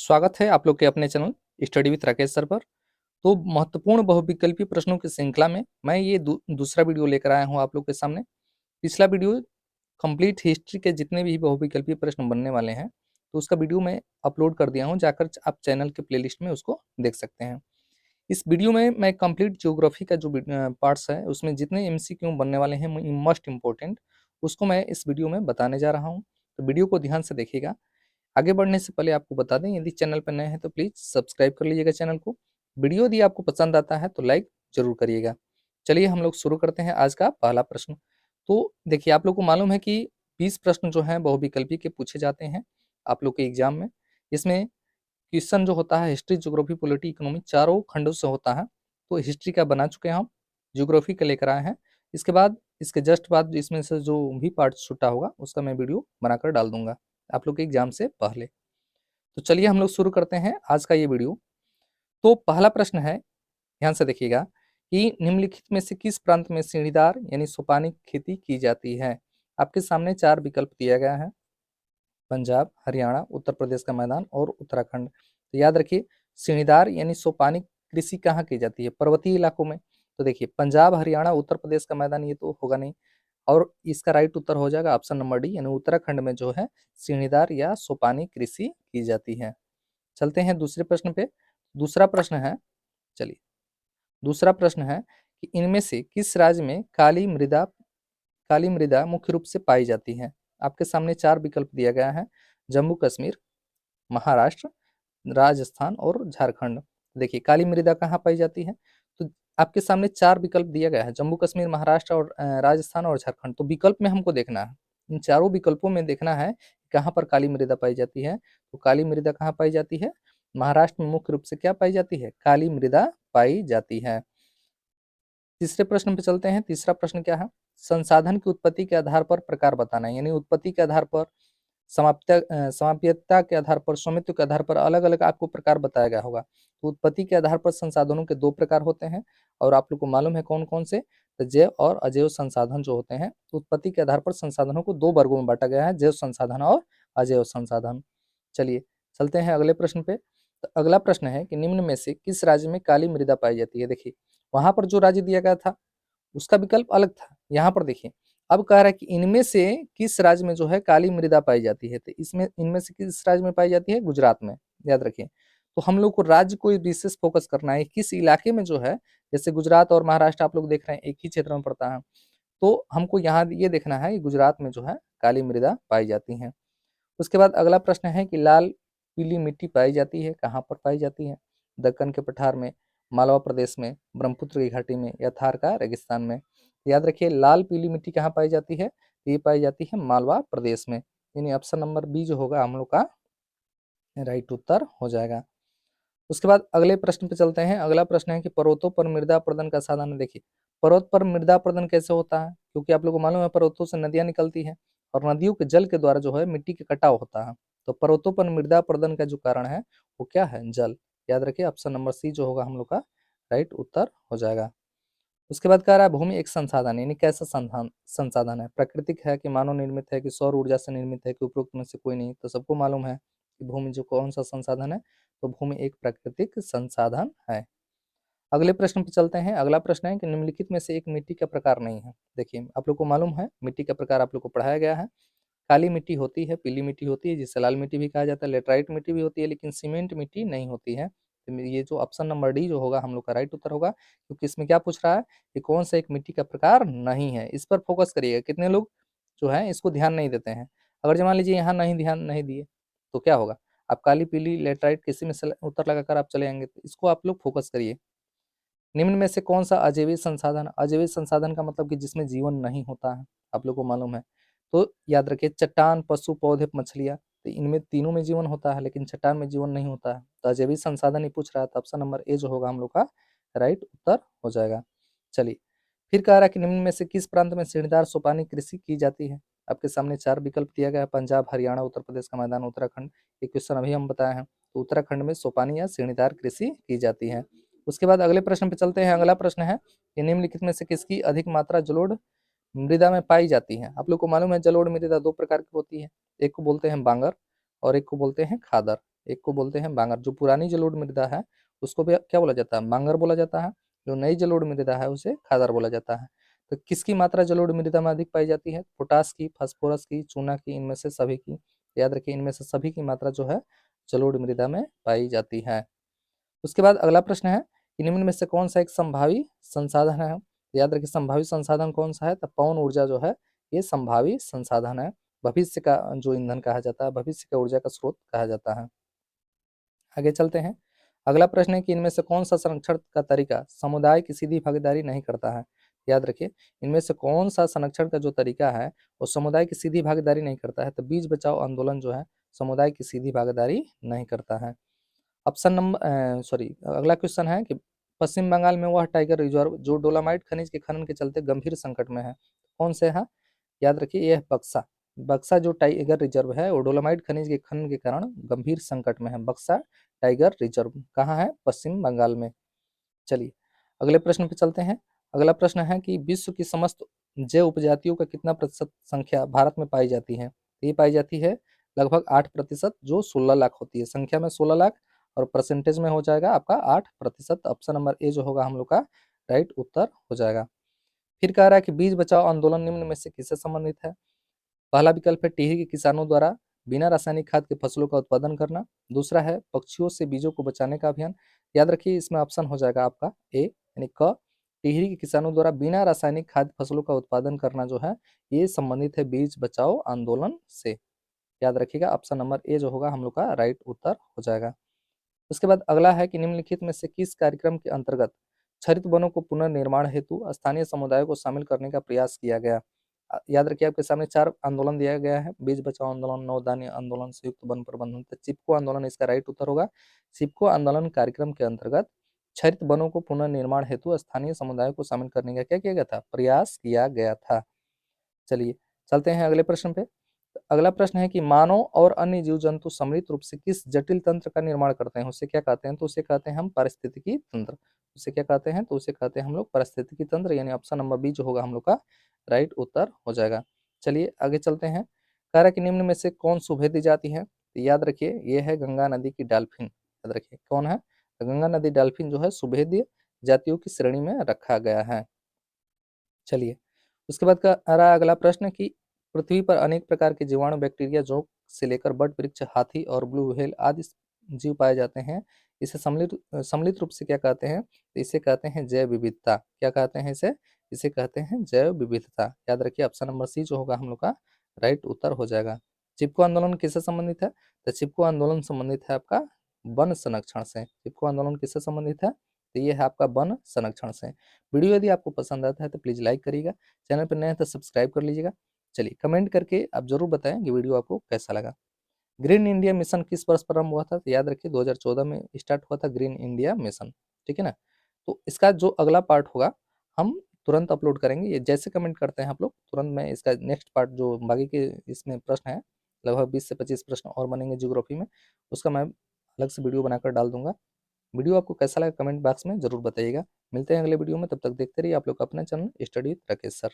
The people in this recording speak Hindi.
स्वागत है आप लोग के अपने channel study with Rakesh sir पर। तो महत्वपूर्ण बहुविकल्पीय प्रश्नों की श्रृंखला में मैं ये दूसरा वीडियो लेकर आया हूँ आप लोग के सामने। पिछला वीडियो कंप्लीट हिस्ट्री के जितने भी बहुविकल्पीय प्रश्न बनने वाले हैं तो उसका वीडियो मैं अपलोड कर दिया हूँ, जाकर आप चैनल के प्लेलिस्ट में उसको देख सकते हैं। इस वीडियो में मैं कंप्लीट ज्योग्राफी का जो पार्ट्स है उसमें जितने एमसीक्यू बनने वाले हैं मोस्ट इंपॉर्टेंट, उसको मैं इस वीडियो में बताने जा रहा हूँ। तो वीडियो को ध्यान से देखिएगा। आगे बढ़ने से पहले आपको बता दें, यदि चैनल पर नए हैं तो प्लीज़ सब्सक्राइब कर लीजिएगा चैनल को। वीडियो यदि आपको पसंद आता है तो लाइक ज़रूर करिएगा। चलिए हम लोग शुरू करते हैं आज का पहला प्रश्न। तो देखिए, आप लोग को मालूम है कि 20 प्रश्न जो हैं बहुविकल्पी के पूछे जाते हैं आप लोग के एग्जाम में। इसमें क्वेश्चन जो होता है हिस्ट्री, ज्योग्राफी, पॉलिटी, इकोनॉमी चारों खंडों से होता है। तो हिस्ट्री का बना चुके हैं हम, ज्योग्राफी का लेकर आए हैं। इसके बाद इसके जस्ट बाद इसमें से जो भी पार्ट छूटा होगा उसका मैं वीडियो बनाकर डाल दूंगा आप लोग के एग्जाम से पहले। तो चलिए हम लोग शुरू करते हैं आज का ये वीडियो। तो पहला प्रश्न है, ध्यान से देखिएगा कि निम्नलिखित में से किस प्रांत में सीढ़ीदार यानी सोपानी खेती की जाती है। आपके सामने चार विकल्प दिया गया है: पंजाब, हरियाणा, उत्तर प्रदेश का मैदान और उत्तराखंड। तो याद रखिए, सीढ़ीदार यानी सोपानी कृषि कहाँ की जाती है? पर्वतीय इलाकों में। तो देखिए, पंजाब, हरियाणा, उत्तर प्रदेश का मैदान ये तो होगा नहीं, और इसका राइट उत्तर हो जाएगा ऑप्शन नंबर डी, यानी उत्तराखंड में जो है सीढ़ीदार या सोपानी कृषि की जाती है। चलते हैं दूसरे प्रश्न पे। दूसरा प्रश्न है, चलिए दूसरा प्रश्न है कि इनमें से किस राज्य में काली मृदा मुख्य रूप से पाई जाती है। आपके सामने चार विकल्प दिया गया है: जम्मू कश्मीर, महाराष्ट्र, राजस्थान और झारखंड। देखिए, काली मृदा कहाँ पाई जाती है? तो आपके सामने चार विकल्प दिया गया है: जम्मू कश्मीर, महाराष्ट्र और राजस्थान और झारखंड। तो विकल्प में हमको देखना है, इन चारों विकल्पों में देखना है कहाँ पर काली मृदा पाई जाती है। तो काली मृदा कहाँ पाई जाती है? महाराष्ट्र में मुख्य रूप से क्या पाई जाती है? काली मृदा पाई जाती है। तीसरे प्रश्न पे चलते हैं। तीसरा प्रश्न क्या है? संसाधन की उत्पत्ति के आधार पर प्रकार बताना है, यानी उत्पत्ति के आधार पर, समाप्यता के आधार पर, स्वामित्व के आधार पर अलग अलग आपको प्रकार बताया गया होगा। तो उत्पत्ति के आधार पर संसाधनों के दो प्रकार होते हैं, और आप लोग को मालूम है कौन कौन से? तो जैव और अजैव संसाधन जो होते हैं। तो उत्पत्ति के आधार पर संसाधनों को दो वर्गों में बांटा गया है: जैव संसाधन और अजैव संसाधन। चलिए चलते हैं अगले प्रश्न पे। तो अगला प्रश्न है कि निम्न में से किस राज्य में काली मृदा पाई जाती है। देखिए, वहां पर जो राज्य दिया गया था उसका विकल्प अलग था। यहाँ पर देखिए, अब कह रहा है कि इनमें से किस राज्य में जो है काली मृदा पाई जाती है। तो इसमें इनमें से किस राज्य में पाई जाती है? गुजरात में। याद रखिए, तो हम लोग को राज्य को विशेष फोकस करना है, किस इलाके में जो है। जैसे गुजरात और महाराष्ट्र आप लोग देख रहे हैं एक ही क्षेत्र में पड़ता है, तो हमको यहाँ ये देखना है कि गुजरात में जो है काली मृदा पाई जाती है। उसके बाद अगला प्रश्न है कि लाल पीली मिट्टी पाई जाती है, कहाँ पर पाई जाती है? दक्कन के पठार में, मालवा प्रदेश में, ब्रह्मपुत्र की घाटी में या थार का रेगिस्तान में। याद रखिए, लाल पीली मिट्टी कहाँ पाई जाती है? ये पाई जाती है मालवा प्रदेश में, यानी ऑप्शन नंबर बी जो होगा हम लोग का राइट उत्तर हो जाएगा। उसके बाद अगले प्रश्न पे चलते हैं। अगला प्रश्न है कि पर्वतों पर मृदा अपरदन का साधन है। देखिए, पर्वत पर मृदा अपरदन कैसे होता है? क्योंकि आप लोगों को मालूम है पर्वतों से नदियां निकलती हैं, और नदियों के जल के द्वारा जो है मिट्टी के कटाव होता है। तो पर्वतों पर मृदा अपरदन का जो कारण है वो क्या है? जल। याद रखिए, ऑप्शन नंबर सी जो होगा हम लोग का राइट उत्तर हो जाएगा। उसके बाद कह रहा है भूमि एक संसाधन है, यानी कैसा संसाधन है? प्राकृतिक है कि मानव निर्मित है कि सौर ऊर्जा से निर्मित है कि उपरोक्त में से कोई नहीं? तो सबको मालूम है कि भूमि जो कौन सा संसाधन है, तो भूमि एक प्राकृतिक संसाधन है। अगले प्रश्न पे चलते हैं। अगला प्रश्न है कि निम्नलिखित में से एक मिट्टी का प्रकार नहीं है। देखिए, आप लोग को मालूम है मिट्टी का प्रकार आप लोग को पढ़ाया गया है। काली मिट्टी होती है, पीली मिट्टी होती है जिसे लाल मिट्टी भी कहा जाता है, लेटराइट मिट्टी भी होती है, लेकिन सीमेंट मिट्टी नहीं होती है। तो ये जो ऑप्शन नंबर डी जो होगा हम लोग का राइट उत्तर होगा, क्योंकि इसमें क्या पूछ रहा है कि कौन सा एक मिट्टी का प्रकार नहीं है। इस पर फोकस करिएगा। कितने लोग जो है इसको ध्यान नहीं देते हैं? अगर मान लीजिए यहाँ नहीं ध्यान नहीं दिए तो क्या होगा? आप काली पीली लेटराइट किसी में से उत्तर लगाकर आप चले जाएंगे, तो इसको आप लोग फोकस करिए। निम्न में से कौन सा अजैविक संसाधन? अजैविक संसाधन का मतलब कि जिसमें जीवन नहीं होता है, आप लोग को मालूम है। तो याद रखिए, चट्टान, पशु, पौधे, मछलियाँ, तो इनमें तीनों में जीवन होता है, लेकिन चट्टान में जीवन नहीं होता है। तो अजैविक संसाधन ही पूछ रहा है, तो ऑप्शन नंबर ए जो होगा हम लोग का राइट उत्तर हो जाएगा। चलिए, फिर कह रहा है कि निम्न में से किस प्रांत में सीढ़ीदार सोपानी कृषि की जाती है। आपके सामने चार विकल्प दिया गया है: पंजाब, हरियाणा, उत्तर प्रदेश का मैदान, उत्तराखंड। ये क्वेश्चन अभी हम बताए हैं। तो उत्तराखंड में सोपानी या सीढ़ीदार कृषि की जाती है। उसके बाद अगले प्रश्न पे चलते हैं। अगला प्रश्न है कि निम्नलिखित में से किसकी अधिक मात्रा जलोढ़ मृदा में पाई जाती है। आप लोग को मालूम है जलोढ़ मृदा दो प्रकार की होती है, एक को बोलते हैं बांगर और एक को बोलते हैं खादर। एक को बोलते हैं बांगर। जो पुरानी जलोढ़ मृदा है उसको भी क्या बोला जाता है, बांगर बोला जाता है। जो नई जलोढ़ मृदा है उसे खादर बोला जाता है। तो किसकी मात्रा जलोढ़ मृदा में अधिक पाई जाती है, पोटास की, फास्फोरस की, चूना की, इनमें से सभी की। याद रखिए इनमें से सभी की मात्रा जो है जलोढ़ मृदा में पाई जाती है। उसके बाद अगला प्रश्न है कि निम्न में से कौन सा एक संभावी संसाधन है। याद रखिए संभावी संसाधन कौन सा है, तो पवन ऊर्जा जो है ये संभावी संसाधन है। भविष्य का जो ईंधन कहा जाता है, भविष्य का ऊर्जा का स्रोत कहा जाता है। आगे चलते हैं। अगला प्रश्न है कि इनमें से कौन सा संरक्षण का तरीका समुदाय की सीधी भागीदारी नहीं करता है। याद रखिए इनमें से कौन सा संरक्षण का जो तरीका है वो समुदाय की सीधी भागीदारी नहीं करता है, तो बीज बचाओ आंदोलन जो है समुदाय की सीधी भागीदारी नहीं करता है। ऑप्शन नंबर अगला क्वेश्चन है कि पश्चिम बंगाल में वह टाइगर रिजर्व जो डोलामाइट खनिज के खनन के चलते गंभीर संकट में है, कौन से है। याद रखिए यह बक्सा। बक्सा जो टाइगर रिजर्व है वो डोलामाइट खनिज के खनन के कारण गंभीर संकट में है। बक्सा टाइगर रिजर्व कहाँ है, पश्चिम बंगाल में। चलिए अगले प्रश्न पे चलते हैं। अगला प्रश्न है कि विश्व की समस्त जैव उपजातियों का कितना प्रतिशत संख्या भारत में पाई जाती है। ये पाई जाती है लगभग 8%, जो 16 लाख होती है। संख्या में 16 लाख और परसेंटेज में हो जाएगा आपका 8%। ऑप्शन नंबर ए जो होगा हम लोग का राइट उत्तर हो जाएगा। फिर कह रहा है कि बीज बचाओ आंदोलन निम्न में से किससे संबंधित है। पहला विकल्प है टिहरी के किसानों द्वारा बिना रासायनिक खाद के फसलों का उत्पादन करना। दूसरा है पक्षियों से बीजों को बचाने का अभियान। याद रखिए इसमें ऑप्शन हो जाएगा आपका ए यानी क, टिहरी के किसानों द्वारा बिना रासायनिक खाद फसलों का उत्पादन करना जो है ये संबंधित है बीज बचाओ आंदोलन से। याद रखिएगा ऑप्शन नंबर ए जो होगा हम लोग का राइट उत्तर हो जाएगा। उसके बाद अगला है कि निम्नलिखित में से किस कार्यक्रम के अंतर्गत क्षरित वनों को पुनर्निर्माण हेतु स्थानीय समुदायों को शामिल करने का प्रयास किया गया। याद रखिए आपके सामने 4 आंदोलन दिया गया है, बीज बचाओ आंदोलन, नवधान्य आंदोलन, संयुक्त वन प्रबंधन। तो चिपको आंदोलन इसका राइट उत्तर होगा। चिपको आंदोलन कार्यक्रम के अंतर्गत क्षरित वनों को पुनर्निर्माण हेतु स्थानीय समुदायों को शामिल करने का क्या किया गया था, प्रयास किया गया था। चलिए चलते हैं अगले प्रश्न पे। अगला प्रश्न है कि मानव और अन्य जीव जंतु सम्मिलित रूप से किस जटिल तंत्र का निर्माण करते हैं, उसे क्या कहते हैं, तो उसे कहते हैं हम पारिस्थितिकी तंत्र। उसे क्या कहते हैं, तो उसे कहते हैं हम लोग पारिस्थितिकी तंत्र, यानी ऑप्शन नंबर बी जो होगा हम लोग का राइट उत्तर हो जाएगा। चलिए आगे चलते हैं। कह रहा है कि निम्न में से कौन सुभेदी जाति है, तो याद रखिए ये है गंगा नदी की डाल्फिन। याद रखिए कौन है, तो गंगा नदी डाल्फिन जो है सुभेदी जातियों की श्रेणी में रखा गया है। चलिए उसके बाद का आ रहा है अगला प्रश्न कि पृथ्वी पर अनेक प्रकार के जीवाणु, बैक्टीरिया, जोंक से लेकर बट वृक्ष, हाथी और ब्लू व्हेल आदि जीव पाए जाते हैं। इसे सम्मिलित सम्मिलित रूप से क्या कहते हैं, तो इसे कहते हैं जैव विविधता। क्या कहते हैं इसे, इसे कहते हैं जैव विविधता। याद रखिए ऑप्शन नंबर सी जो होगा हम लोग का राइट उत्तर हो जाएगा। चिपको आंदोलन किससे संबंधित है, तो चिपको आंदोलन संबंधित है आपका वन संरक्षण से। चिपको आंदोलन किससे संबंधित है, तो ये है आपका वन संरक्षण से। वीडियो यदि आपको पसंद आता है तो प्लीज़ लाइक करिएगा, चैनल पर नए हैं तो सब्सक्राइब कर लीजिएगा। चलिए कमेंट करके आप जरूर बताएं कि वीडियो आपको कैसा लगा। ग्रीन इंडिया मिशन किस वर्ष प्रारंभ हुआ था, तो याद रखिए 2014 में स्टार्ट हुआ था ग्रीन इंडिया मिशन। ठीक है ना। तो इसका जो अगला पार्ट होगा हम तुरंत अपलोड करेंगे। ये जैसे कमेंट करते हैं आप लोग तुरंत मैं इसका नेक्स्ट पार्ट जो बाकी के इसमें प्रश्न है लगभग 20 से 25 प्रश्न और बनेंगे ज्योग्राफी में, उसका मैं अलग से वीडियो बनाकर डाल दूंगा। वीडियो आपको कैसा लगा कमेंट बॉक्स में जरूर बताइएगा। मिलते हैं अगले वीडियो में, तब तक देखते रहिए आप लोग का अपना channel study with Rakesh sir.